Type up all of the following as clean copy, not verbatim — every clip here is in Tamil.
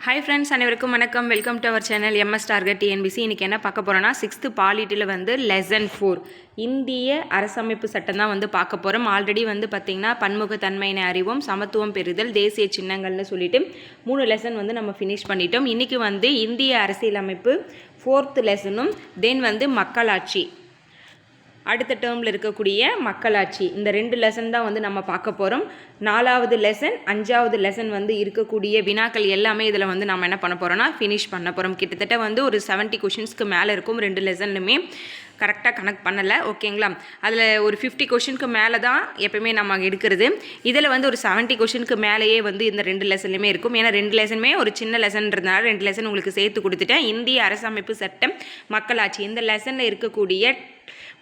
ஹாய் ஃப்ரெண்ட்ஸ், அனைவருக்கும் வணக்கம். Welcome to our channel MS target TNPSC. இன்றைக்கி என்ன பார்க்க போகிறோன்னா 6th பாலிட்டியில் லெசன் 4 இந்திய அரசமைப்பு சட்டம் தான் பார்க்க போகிறோம். ஆல்ரெடி பார்த்திங்கன்னா பன்முகத்தன்மையினை அறிவோம், சமத்துவம் பெறுதல், தேசிய சின்னங்கள்னு சொல்லிட்டு 3 லெசன் நம்ம ஃபினிஷ் பண்ணிட்டோம். இன்றைக்கி இந்திய அரசியலமைப்பு 4th லெசனும் தென் மக்களாட்சி அடுத்த டேர்மில் இருக்கக்கூடிய மக்களாட்சி, இந்த 2 லெசன் தான் நம்ம பார்க்க போகிறோம். 4வது லெசன் 5வது லெசன் இருக்கக்கூடிய வினாக்கள் எல்லாமே இதில் நம்ம என்ன பண்ண போகிறோம்னா ஃபினிஷ் பண்ண போகிறோம். கிட்டத்தட்ட ஒரு 70 கொஷின்ஸ்க்கு மேலே இருக்கும். 2 லெசன்லுமே கரெக்டாக கனெக்ட் பண்ணலை, ஓகேங்களா? அதில் ஒரு 50 கொஷினுக்கு மேலே தான் எப்போயுமே நம்ம எடுக்கிறது. இதில் ஒரு 70 கொஷினுக்கு மேலேயே இந்த 2 லெசன்லையுமே இருக்கும். ஏன்னா 2 லெசனுமே ஒரு சின்ன லெசன்றதுனால 2 லெசன் உங்களுக்கு சேர்த்து கொடுத்துட்டேன். இந்திய அரசமைப்பு சட்டம், மக்களாட்சி, இந்த லெசனில் இருக்கக்கூடிய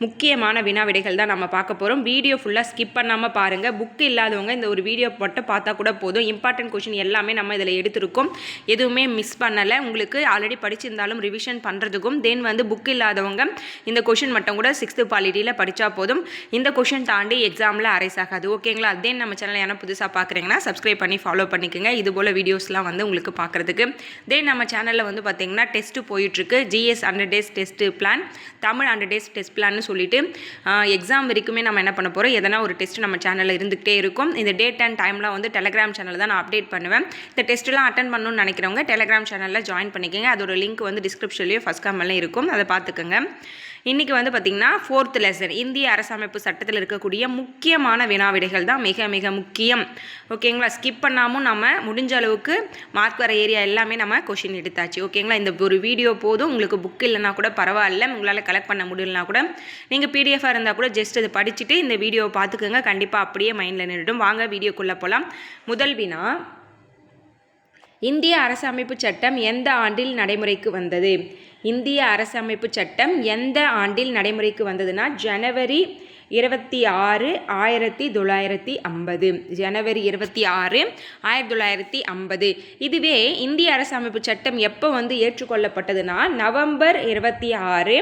முக்கியமான வினா விடைகள் தான் நம்ம பார்க்க போகிறோம். வீடியோ ஃபுல்லாக ஸ்கிப் பண்ணாமல் பாருங்கள். புக்கு இல்லாதவங்க இந்த ஒரு வீடியோ மட்டும் பார்த்தா கூட போதும். இம்பார்ட்டன்ட் கொஷின் எல்லாமே நம்ம இதில் எடுத்திருக்கோம், எதுவுமே மிஸ் பண்ணலை. உங்களுக்கு ஆல்ரெடி படிச்சிருந்தாலும் ரிவிஷன் பண்ணுறதுக்கும் தென் புக் இல்லாதவங்க இந்த கொஷின் மட்டும் கூட 6th பாலிட்டியில் படித்தா போதும். இந்த கொஷின் தாண்டி எக்ஸாமில் அரைஸ் ஆகாது, ஓகேங்களா? தென் நம்ம சேனல் ஏன்னா புதுசாக பார்க்குறீங்கன்னா சப்ஸ்கிரைப் பண்ணி ஃபாலோ பண்ணிக்கோங்க, இது போல் வீடியோஸ்லாம் உங்களுக்கு பார்க்குறதுக்கு. தென் நம்ம சேனலில் பார்த்திங்கன்னா டெஸ்ட்டு போயிட்டுருக்கு. GS 100 days test plan, Tamil 100 days test plan சொல்லிட்டு எக்ஸாம் வரைக்குமே நம்ம என்ன பண்ண போகிறோம், எதனா ஒரு டெஸ்ட் நம்ம சேனலில் இருந்துகிட்டே இருக்கும். இந்த டேட் அண்ட் டைம்லாம் டெலிகிராம் சேனலில் தான் நான் அப்டேட் பண்ணுவேன். இந்த டெஸ்ட்லாம் அட்டன் பண்ணணும்னு நினைக்கிறவங்க டெலிகிராம் சேனலில் ஜாயின் பண்ணிக்கோங்க. அதோட லிங்க் டிஸ்கிரிப்ஷன்லேயும் ஃபஸ்ட் கமெண்ட்லையும் இருக்கும், அதை பார்த்துக்கோங்க. இன்றைக்கி பார்த்திங்கன்னா 4th லெசன் இந்திய அரசமைப்பு சட்டத்தில் இருக்கக்கூடிய முக்கியமான வினாவிடைகள் தான் மிக மிக முக்கியம், ஓகேங்களா? ஸ்கிப் பண்ணாமல் நம்ம முடிஞ்ச அளவுக்கு மார்க் வர ஏரியா எல்லாமே நம்ம கொஷின் எடுத்தாச்சு, ஓகேங்களா? இந்த ஒரு வீடியோ போதும். உங்களுக்கு புக் இல்லைனா கூட பரவாயில்ல, உங்களால் கலெக்ட் பண்ண முடியலனா கூட நீங்கள் PDF இருந்தால் கூட ஜஸ்ட் அதை படிச்சுட்டு இந்த வீடியோவை பார்த்துக்கோங்க. கண்டிப்பாக அப்படியே மைண்டில் நின்றுடும். வாங்க வீடியோக்குள்ளே போகலாம். முதல் வினா, இந்திய அரசமைப்பு சட்டம் எந்த ஆண்டில் நடைமுறைக்கு வந்தது? இந்திய அரசமைப்பு சட்டம் எந்த ஆண்டில் நடைமுறைக்கு வந்ததுன்னா ஜனவரி 26, 1950. ஜனவரி 26, 1950. இதுவே இந்திய அரசமைப்பு சட்டம் எப்போ ஏற்றுக்கொள்ளப்பட்டதுன்னா நவம்பர் 26,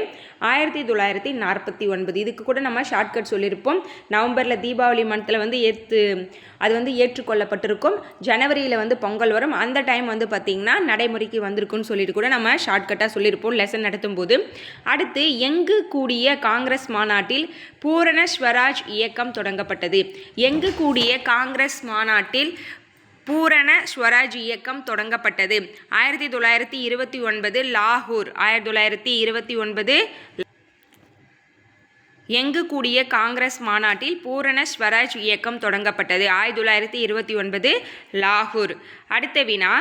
1949. இதுக்கு கூட நம்ம ஷார்ட்கட் சொல்லியிருப்போம். நவம்பரில் தீபாவளி மந்த்தில் அது ஏற்றுக்கொள்ளப்பட்டிருக்கும். ஜனவரியில் பொங்கல் வரும். அந்த டைம் பார்த்திங்கன்னா நடைமுறைக்கு வந்திருக்குன்னு சொல்லிட்டு கூட நம்ம ஷார்ட்கட்டாக சொல்லியிருப்போம் லெசன் நடத்தும் போது. அடுத்து, எங்கு கூடிய காங்கிரஸ் மாநாட்டில் பூரண ஸ்வராஜ் இயக்கம் தொடங்கப்பட்டது? எங்கு கூடிய காங்கிரஸ் மாநாட்டில் பூரண ஸ்வராஜ் இயக்கம் தொடங்கப்பட்டது? 1929 லாகூர். 1929 எங்கு கூடிய காங்கிரஸ் மாநாட்டில் பூரண ஸ்வராஜ் இயக்கம் தொடங்கப்பட்டது? 1929 லாகூர். அடுத்த வினா,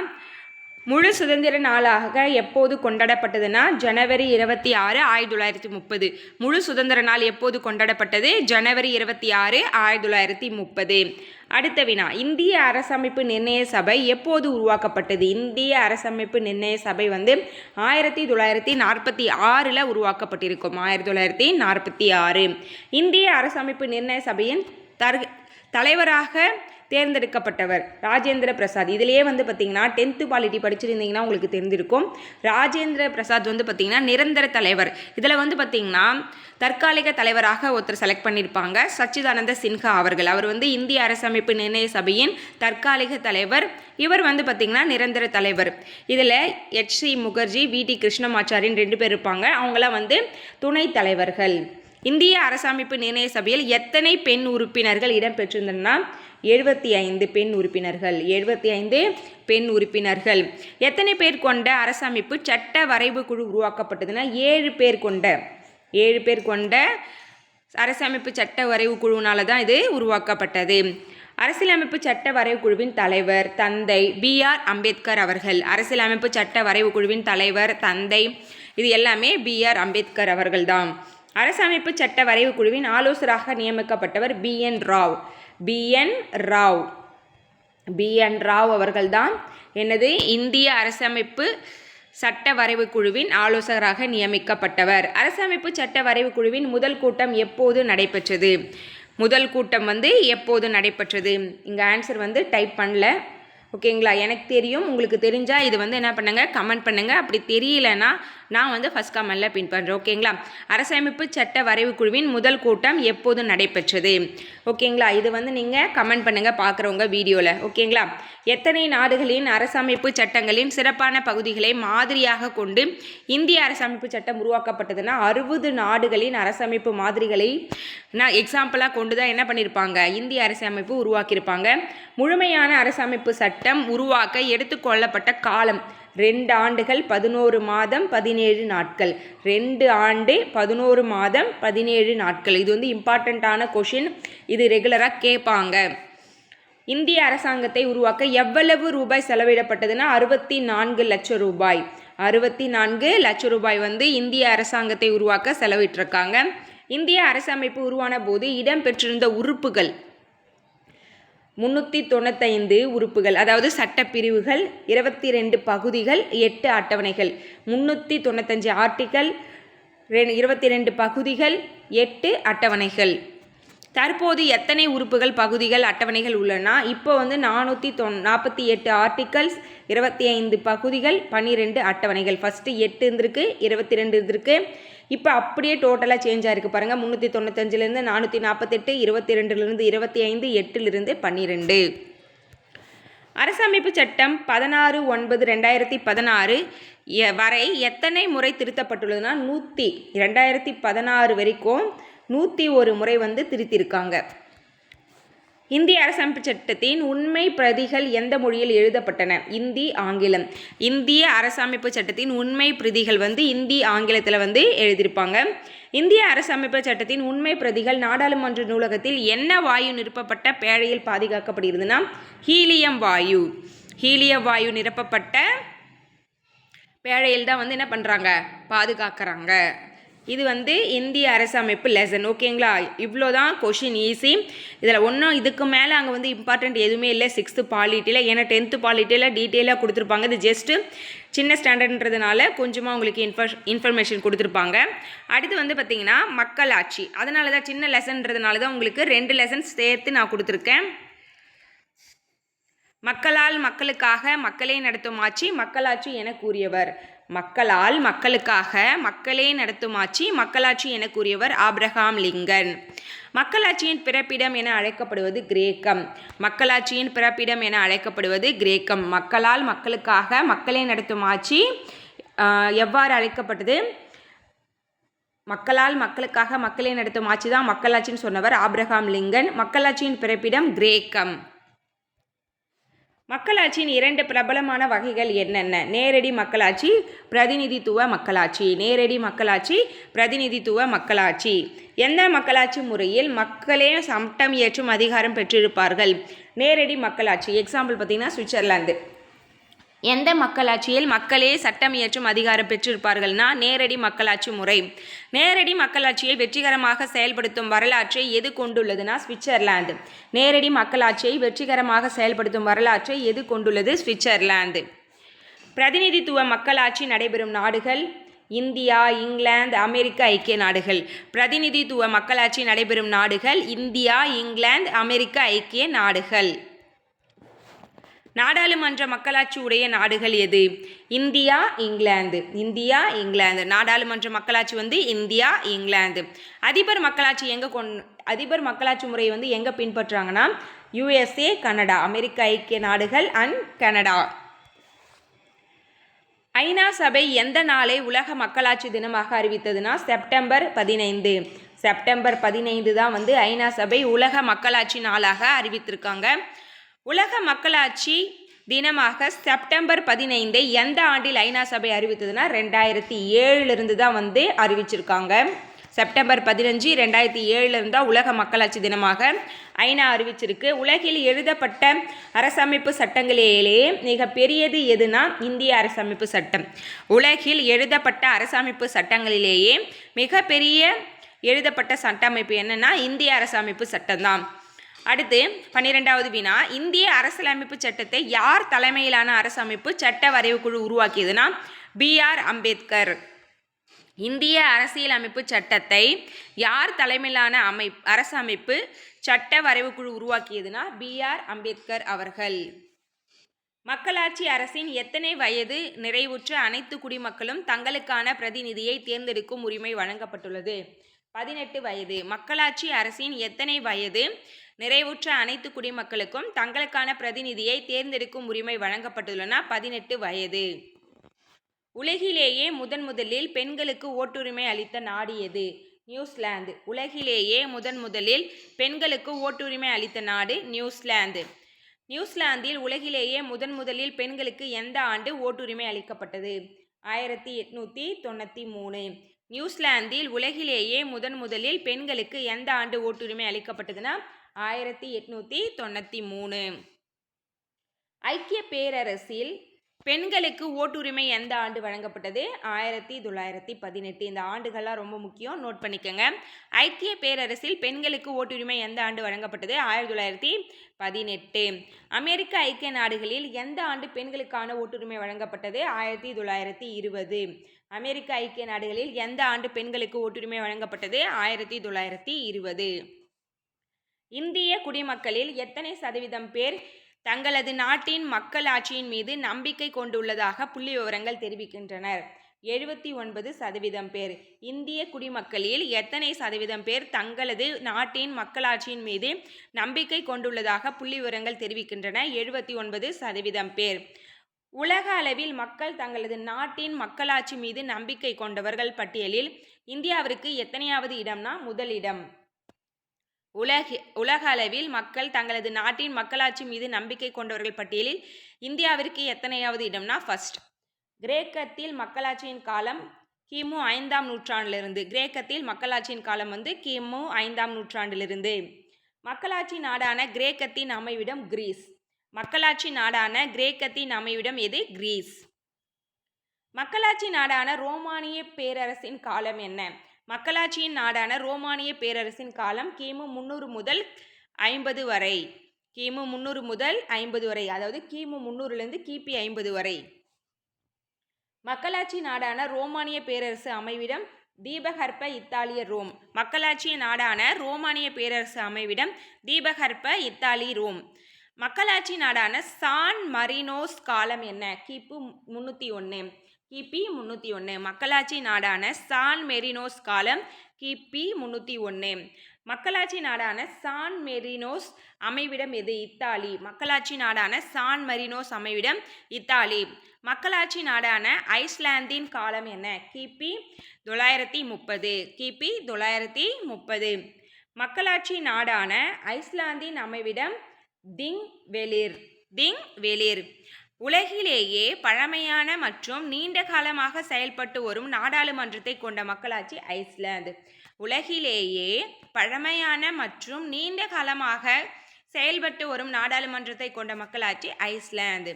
முழு சுதந்திர நாளாக எப்போது கொண்டாடப்பட்டதுன்னா ஜனவரி 26, 1930. முழு சுதந்திர நாள் எப்போது கொண்டாடப்பட்டது? ஜனவரி 26, 1930. அடுத்த வினா, இந்திய அரசமைப்பு நிர்ணய சபை எப்போது உருவாக்கப்பட்டது? இந்திய அரசமைப்பு நிர்ணய சபை 1946 உருவாக்கப்பட்டிருக்கும். 1946. இந்திய அரசமைப்பு நிர்ணய சபையின் தலைவராக தேர்ந்தெடுக்கப்பட்டவர் ராஜேந்திர பிரசாத். இதிலேயே பார்த்திங்கன்னா 10th பாலிட்டி படிச்சிருந்தீங்கன்னா உங்களுக்கு தெரிஞ்சிருக்கும். ராஜேந்திர பிரசாத் பார்த்திங்கன்னா நிரந்தர தலைவர். இதில் பார்த்திங்கன்னா தற்காலிக தலைவராக ஒருத்தர் செலக்ட் பண்ணியிருப்பாங்க, சச்சிதானந்த சின்ஹா அவர்கள். அவர் இந்திய அரசமைப்பு நிர்ணய சபையின் தற்காலிக தலைவர். இவர் பார்த்திங்கன்னா நிரந்தர தலைவர். இதில் HC முகர்ஜி, VT கிருஷ்ணமாச்சாரின் 2 பேர் இருப்பாங்க. அவங்களாம் துணைத் தலைவர்கள். இந்திய அரசமைப்பு நிர்ணய சபையில் எத்தனை பெண் உறுப்பினர்கள் இடம்பெற்றிருந்தனா 75 பெண் உறுப்பினர்கள். 75 பெண் உறுப்பினர்கள். எத்தனை பேர் கொண்ட அரசமைப்பு சட்ட வரைவு குழு உருவாக்கப்பட்டதுன்னா 7 பேர் கொண்ட அரசமைப்பு சட்ட வரைவு குழுவினால தான் இது உருவாக்கப்பட்டது. அரசியலமைப்பு சட்ட வரைவு குழுவின் தலைவர் தந்தை BR அம்பேத்கர் அவர்கள். அரசியலமைப்பு சட்ட வரைவு குழுவின் தலைவர், தந்தை, இது எல்லாமே BR அம்பேத்கர் அவர்கள் தான். அரசமைப்பு சட்ட வரைவு குழுவின் ஆலோசகராக நியமிக்கப்பட்டவர் BN ராவ் அவர்கள்தான் இந்திய அரசமைப்பு சட்ட வரைவு குழுவின் ஆலோசகராக நியமிக்கப்பட்டவர். அரசமைப்பு சட்ட வரைவு குழுவின் முதல் கூட்டம் எப்போது நடைபெற்றது? முதல் கூட்டம் எப்போது நடைபெற்றது? இங்கே ஆன்சர் டைப் பண்ணல, ஓகேங்களா? எனக்கு தெரியும், உங்களுக்கு தெரிஞ்சால் இது வந்து என்ன பண்ணுங்கள், கமெண்ட் பண்ணுங்கள். அப்படி தெரியலனா நான் வந்து ஃபஸ்ட் கமெண்டில் பின் பண்ணுறேன். ஓகேங்களா? அரசமைப்பு சட்ட வரைவு குழுவின் முதல் கூட்டம் எப்போது நடைபெற்றது? ஓகேங்களா? இது வந்து நீங்கள் கமெண்ட் பண்ணுங்கள் பார்க்குறவங்க வீடியோவில். ஓகேங்களா? எத்தனை நாடுகளின் அரசமைப்பு சட்டங்களின் சிறப்பான பகுதிகளை மாதிரியாக கொண்டு இந்திய அரசமைப்பு சட்டம் உருவாக்கப்பட்டதுன்னா 60 நாடுகளின் அரசமைப்பு மாதிரிகளை நான் எக்ஸாம்பிளாக கொண்டு தான் என்ன பண்ணியிருப்பாங்க, இந்திய அரசமைப்பு உருவாக்கியிருப்பாங்க. முழுமையான அரசமைப்பு சட்டம் உருவாக்க எடுத்துக்கொள்ளப்பட்ட காலம் 2 ஆண்டுகள் 11 மாதம் 17 நாட்கள். 2 ஆண்டு 11 மாதம் 17 நாட்கள். இது வந்து இம்பார்ட்டண்ட்டான கொஷின், இது ரெகுலராக கேட்பாங்க. இந்திய அரசாங்கத்தை உருவாக்க எவ்வளவு ரூபாய் செலவிடப்பட்டதுன்னா 64 லட்சம் ரூபாய். 64 லட்சம் ரூபாய் வந்து இந்திய அரசாங்கத்தை உருவாக்க செலவிட்டிருக்காங்க. இந்திய அரசமைப்பு உருவான போது இடம்பெற்றிருந்த உறுப்புகள் 395 உறுப்புகள், அதாவது சட்டப்பிரிவுகள், 22 பகுதிகள், 8 அட்டவணைகள். 395 ஆர்டிக்கல், 22 பகுதிகள், 8 அட்டவணைகள். தற்போது எத்தனை உறுப்புகள், பகுதிகள், அட்டவணைகள் உள்ளன? இப்போ வந்து 448 ஆர்டிக்கல்ஸ், 25 பகுதிகள், 12 அட்டவணைகள். ஃபஸ்ட்டு 8 இருந்திருக்கு, 22 இருந்திருக்கு. இப்போ அப்படியே டோட்டலாக சேஞ்ச் ஆகிருக்கு பாருங்கள். 395லேருந்து 448, 22லேருந்து 25, 8லிருந்து 12. அரசமைப்பு சட்டம் 16/9/2016 வரை எத்தனை முறை திருத்தப்பட்டுள்ளதுன்னா 2016 வரைக்கும் 101 முறை வந்து திருத்தியிருக்காங்க. இந்திய அரசமைப்பு சட்டத்தின் உண்மை பிரதிகள் எந்த மொழியில் எழுதப்பட்டன? இந்தி, ஆங்கிலம். இந்திய அரசமைப்பு சட்டத்தின் உண்மை பிரதிகள் வந்து இந்தி, ஆங்கிலத்தில் வந்து எழுதியிருப்பாங்க. இந்திய அரசமைப்பு சட்டத்தின் உண்மை பிரதிகள் நாடாளுமன்ற நூலகத்தில் என்ன வாயு நிரப்பப்பட்ட பேழையில் பாதுகாக்கப்படுகிறதுனா ஹீலியம் வாயு. ஹீலியம் வாயு நிரப்பப்பட்ட பேழையில் தான் வந்து என்ன பண்ணுறாங்க, பாதுகாக்கிறாங்க. இது வந்து இந்திய அரசமைப்பு லெசன். ஓகேங்களா? இவ்வளோ தான் கொஷின், ஈஸி. இதில் ஒன்றும் இதுக்கு மேலே அங்கே வந்து இம்பார்ட்டண்ட் எதுவுமே இல்லை 6th பாலிட்டியில். ஏன்னா 10th பாலிட்டியில் டீட்டெயிலாக கொடுத்துருப்பாங்க. இது ஜஸ்ட்டு சின்ன ஸ்டாண்டர்ட்ன்றதுனால கொஞ்சமாக உங்களுக்கு இன்ஃபர்மேஷன் கொடுத்துருப்பாங்க. அடுத்து வந்து பார்த்திங்கன்னா மக்களாட்சி. அதனால தான் சின்ன லெசன்றதுனால தான் உங்களுக்கு 2 லெசன் சேர்த்து நான் கொடுத்துருக்கேன். மக்களால் மக்களுக்காக மக்களே நடத்தும் ஆட்சி மக்களாட்சி என கூறியவர். மக்களால் மக்களுக்காக மக்களே நடத்தும் ஆட்சி மக்களாட்சி என கூறியவர் ஆப்ரஹாம் லிங்கன். மக்களாட்சியின் பிறப்பிடம் என அழைக்கப்படுவது கிரேக்கம். மக்களாட்சியின் பிறப்பிடம் என அழைக்கப்படுவது கிரேக்கம். மக்களால் மக்களுக்காக மக்களே நடத்தும் ஆட்சி எவ்வாறு அழைக்கப்பட்டது? மக்களால் மக்களுக்காக மக்களே நடத்தும் ஆட்சி தான் மக்களாட்சின்னு சொன்னவர் ஆப்ரஹாம் லிங்கன். மக்களாட்சியின் பிறப்பிடம் கிரேக்கம். மக்களாட்சியின் 2 பிரபலமான வகைகள் என்னென்ன? நேரடி மக்களாட்சி, பிரதிநிதித்துவ மக்களாட்சி. நேரடி மக்களாட்சி, பிரதிநிதித்துவ மக்களாட்சி. எந்த மக்களாட்சி முறையில் மக்களே சட்டம் இயற்றும் அதிகாரம் பெற்றிருப்பார்கள்? நேரடி மக்களாட்சி. எக்ஸாம்பிள் பார்த்திங்கன்னா சுவிட்சர்லாந்து. எந்த மக்களாட்சியில் மக்களே சட்டம் இயற்றும் அதிகாரம் பெற்றிருப்பார்கள்னா நேரடி மக்களாட்சி முறை. நேரடி மக்களாட்சியை வெற்றிகரமாக செயல்படுத்தும் வரலாற்றை எது கொண்டுள்ளதுன்னா சுவிட்சர்லாந்து. நேரடி மக்களாட்சியை வெற்றிகரமாக செயல்படுத்தும் வரலாற்றை எது கொண்டுள்ளது? சுவிட்சர்லாந்து. பிரதிநிதித்துவ மக்களாட்சி நடைபெறும் நாடுகள் இந்தியா, இங்கிலாந்து, அமெரிக்க ஐக்கிய நாடுகள். பிரதிநிதித்துவ மக்களாட்சி நடைபெறும் நாடுகள் இந்தியா, இங்கிலாந்து, அமெரிக்க ஐக்கிய நாடுகள். நாடாளுமன்ற மக்களாட்சி உடைய நாடுகள் எது? இந்தியா, இங்கிலாந்து. இந்தியா, இங்கிலாந்து. நாடாளுமன்ற மக்களாட்சி வந்து இந்தியா, இங்கிலாந்து. அதிபர் மக்களாட்சி அதிபர் மக்களாட்சி முறையை வந்து எங்கே பின்பற்றுறாங்கன்னா USA, கனடா. அமெரிக்க ஐக்கிய நாடுகள் அண்ட் கனடா. ஐநா சபை எந்த நாளை உலக மக்களாட்சி தினமாக அறிவித்ததுன்னா செப்டம்பர் 15. செப்டம்பர் 15 தான் வந்து ஐநா சபை உலக மக்களாட்சி நாளாக அறிவித்திருக்காங்க. உலக மக்களாட்சி தினமாக செப்டம்பர் 15 எந்த ஆண்டில் ஐநா சபை அறிவித்ததுன்னா 2007 தான் வந்து அறிவிச்சிருக்காங்க. செப்டம்பர் 15 2007 தான் உலக மக்களாட்சி தினமாக ஐநா அறிவிச்சிருக்கு. உலகில் எழுதப்பட்ட அரசமைப்பு சட்டங்களிலேயே மிக பெரியது எதுனா இந்திய அரசமைப்பு சட்டம். உலகில் எழுதப்பட்ட அரசமைப்பு சட்டங்களிலேயே மிகப்பெரிய எழுதப்பட்ட சட்டமைப்பு என்னன்னா இந்திய அரசமைப்பு சட்டம்தான். அடுத்து 12வது வினா, இந்திய அரசியலமைப்பு சட்டத்தை யார் தலைமையிலான அரசமைப்பு சட்ட வரைவு குழு உருவாக்கியதுன்னா BR அம்பேத்கர். இந்திய அரசியலமைப்பு சட்டத்தை யார் தலைமையிலான அரசமைப்பு சட்ட வரைவு குழு உருவாக்கியதுன்னா BR அம்பேத்கர் அவர்கள். மக்களாட்சி அரசின் எத்தனை வயது நிறைவுற்ற அனைத்து குடிமக்களும் தங்களுக்கான பிரதிநிதியை தேர்ந்தெடுக்கும் உரிமை வழங்கப்பட்டுள்ளது? 18 வயது. மக்களாட்சி அரசின் எத்தனை வயது நிறைவுற்ற அனைத்து குடிமக்களுக்கும் தங்களுக்கான பிரதிநிதியை தேர்ந்தெடுக்கும் உரிமை வழங்கப்பட்டுள்ளன? 18 வயது. உலகிலேயே முதலில் பெண்களுக்கு ஓட்டுரிமை அளித்த நாடு எது? நியூசிலாந்து. உலகிலேயே முதலில் பெண்களுக்கு ஓட்டுரிமை அளித்த நாடு நியூசிலாந்து. நியூசிலாந்தில் உலகிலேயே முதலில் பெண்களுக்கு எந்த ஆண்டு ஓட்டுரிமை அளிக்கப்பட்டது? 1893. நியூசிலாந்தில் உலகிலேயே முதலில் பெண்களுக்கு எந்த ஆண்டு ஓட்டுரிமை அளிக்கப்பட்டதுன்னா 1893. ஐக்கிய பேரரசில் பெண்களுக்கு ஓட்டுரிமை எந்த ஆண்டு வழங்கப்பட்டது? 1918. இந்த ஆண்டுகள்லாம் ரொம்ப முக்கியம், நோட் பண்ணிக்கோங்க. ஐக்கிய பேரரசில் பெண்களுக்கு ஓட்டுரிமை எந்த ஆண்டு வழங்கப்பட்டது? 1918. அமெரிக்க ஐக்கிய நாடுகளில் எந்த ஆண்டு பெண்களுக்கான ஓட்டுரிமை வழங்கப்பட்டது? 1920. அமெரிக்க ஐக்கிய நாடுகளில் எந்த ஆண்டு பெண்களுக்கு ஓட்டுரிமை வழங்கப்பட்டது? 1920. இந்திய குடிமக்களில் எத்தனை சதவீதம் பேர் தங்களது நாட்டின் மக்களாட்சியின் மீது நம்பிக்கை கொண்டுள்ளதாக புள்ளி விவரங்கள் தெரிவிக்கின்றனர்? 79% பேர். இந்திய குடிமக்களில் எத்தனை சதவீதம் பேர் தங்களது நாட்டின் மக்களாட்சியின் மீது நம்பிக்கை கொண்டுள்ளதாக புள்ளி விவரங்கள் தெரிவிக்கின்றன? 79% பேர். உலக அளவில் மக்கள் தங்களது நாட்டின் மக்களாட்சி மீது நம்பிக்கை கொண்டவர்கள் பட்டியலில் இந்தியாவிற்கு எத்தனையாவது இடம்னா முதலிடம். உலக அளவில் மக்கள் தங்களது நாட்டின் மக்களாட்சி மீது நம்பிக்கை கொண்டவர்கள் பட்டியலில் இந்தியாவிற்கு எத்தனையாவது இடம்னா ஃபர்ஸ்ட். கிரேக்கத்தில் மக்களாட்சியின் காலம் கிமு 5ஆம் நூற்றாண்டிலிருந்து. கிரேக்கத்தில் மக்களாட்சியின் காலம் கிமு 5ஆம் நூற்றாண்டிலிருந்து. மக்களாட்சி நாடான கிரேக்கத்தின் அமைவிடம் கிரீஸ். மக்களாட்சி நாடான கிரேக்கத்தின் அமைவிடம் எது? கிரீஸ். மக்களாட்சி நாடான ரோமானிய பேரரசின் காலம் என்ன? மக்களாட்சியின் நாடான ரோமானிய பேரரசின் காலம் கிமு 300 முதல் 50 வரை. கிமு 300 முதல் 50 வரை, அதாவது கிமு 300லேருந்து கிபி 50 வரை. மக்களாட்சி நாடான ரோமானிய பேரரசு அமைவிடம் தீபகற்ப இத்தாலிய ரோம். மக்களாட்சி நாடான ரோமானிய பேரரசு அமைவிடம் தீபகற்ப இத்தாலி ரோம். மக்களாட்சி நாடான சான் மரினோஸ் காலம் என்ன? கிபி 301. கிபி 301. மக்களாட்சி நாடான சான் மெரினோஸ் காலம் கிபி 301. மக்களாட்சி நாடான சான் மெரினோஸ் அமைவிடம் எது? இத்தாலி. மக்களாட்சி நாடான சான் மெரினோஸ் அமைவிடம் இத்தாலி. மக்களாட்சி நாடான ஐஸ்லாந்தின் காலம் என்ன? கிபி 930. கிபி 930. மக்களாட்சி நாடான ஐஸ்லாந்தின் அமைவிடம் திங்வெலிர். உலகிலேயே பழமையான மற்றும் நீண்ட காலமாக செயல்பட்டு வரும் நாடாளுமன்றத்தை கொண்ட மக்களாட்சி ஐஸ்லாந்து. உலகிலேயே பழமையான மற்றும் நீண்ட காலமாக செயல்பட்டு வரும் நாடாளுமன்றத்தை கொண்ட மக்களாட்சி ஐஸ்லாந்து.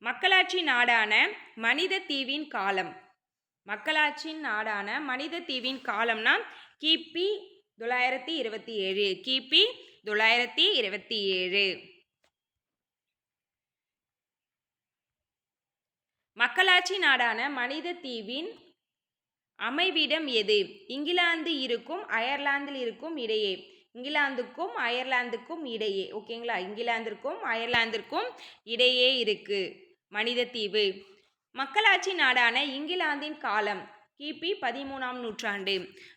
மக்களாட்சி நாடான மனித தீவின் காலம். மக்களாட்சி நாடான மனித தீவின் காலம்னா கிபி 927. கிபி 927. மக்களாட்சி நாடான மனித தீவின் அமைவிடம் எது? இங்கிலாந்து இருக்கும் அயர்லாந்தில் இருக்கும் இடையே. இங்கிலாந்துக்கும் அயர்லாந்துக்கும் இடையே. ஓகேங்களா? இங்கிலாந்திற்கும் அயர்லாந்திற்கும் இடையே இருக்கு மனித தீவு. மக்களாட்சி நாடான இங்கிலாந்தின் காலம் கிபி 13ஆம் நூற்றாண்டு.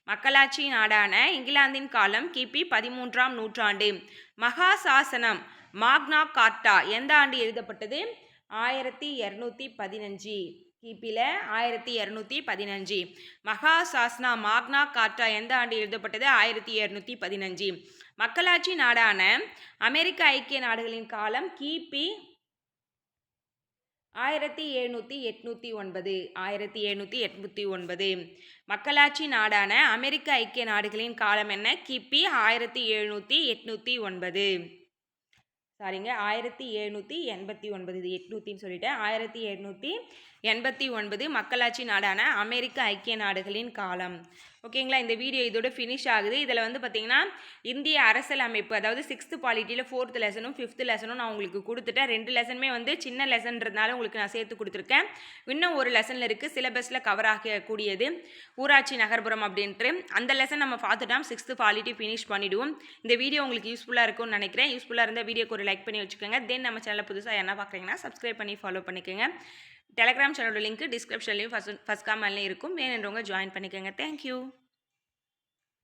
மக்களாட்சி நாடான இங்கிலாந்தின் காலம் கிபி 13ஆம் நூற்றாண்டு. மகாசாசனம் மாக்னா கார்ட்டா எந்த ஆண்டு எழுதப்பட்டது? 1215. கிபில 1215. மகாசாசனா மாக்னா கார்ட்டா எந்த ஆண்டு எழுதப்பட்டது? 1215. மக்களாட்சி நாடான அமெரிக்க ஐக்கிய நாடுகளின் காலம் கிபி 1789. 1789. மக்களாட்சி நாடான அமெரிக்க ஐக்கிய நாடுகளின் காலம் என்ன? கிபி 1789. சாரிங்க, 1789. இது 800ன்னு சொல்லிட்டேன். 1789. 89 மக்களாட்சி நாடான அமெரிக்க ஐக்கிய நாடுகளின் காலம். ஓகேங்களா, இந்த வீடியோ இதோட ஃபினிஷ் ஆகுது. இதில் வந்து பார்த்தீங்கன்னா இந்திய அரசியல் அமைப்பு, அதாவது 6th பாலிட்டியில் 4th லெசனும் 5th லெசனும் நான் உங்களுக்கு கொடுத்துட்டேன். 2 லெசனுமே வந்து சின்ன லெசன்றதுனால உங்களுக்கு நான் சேர்த்து கொடுத்துருக்கேன். இன்னும் ஒரு லெசனில் இருக்குது, சிலபஸில் கவர் ஆகக்கூடியது, ஊராட்சி நகர்ப்புறம் அப்படின்ட்டு. அந்த லெசன் நம்ம பார்த்துட்டோம். 6th பாலிட்டி ஃபினிஷ் பண்ணிவிடுவோம். இந்த வீடியோ உங்களுக்கு யூஸ்ஃபுல்லாக இருக்கும்னு நினைக்கிறேன். யூஸ்ஃபுல்லாக இருந்தால் வீடியோக்கு ஒரு லைக் பண்ணி வச்சுக்கோங்க. தென் நம்ம சேனலை புதுசாக என்ன பார்க்குறீங்கன்னா சப்ஸ்கிரைப் பண்ணி ஃபாலோ பண்ணிக்கோங்க. டெலகிராம் சேனலோட லிங்க் டிஸ்கிரிப்ஷன்லையும் ஃபஸ்ட் கமெண்ட்லையும் இருக்கும். வேணுன்றவங்க ஜாயின் பண்ணிக்கோங்க. தேங்க்யூ.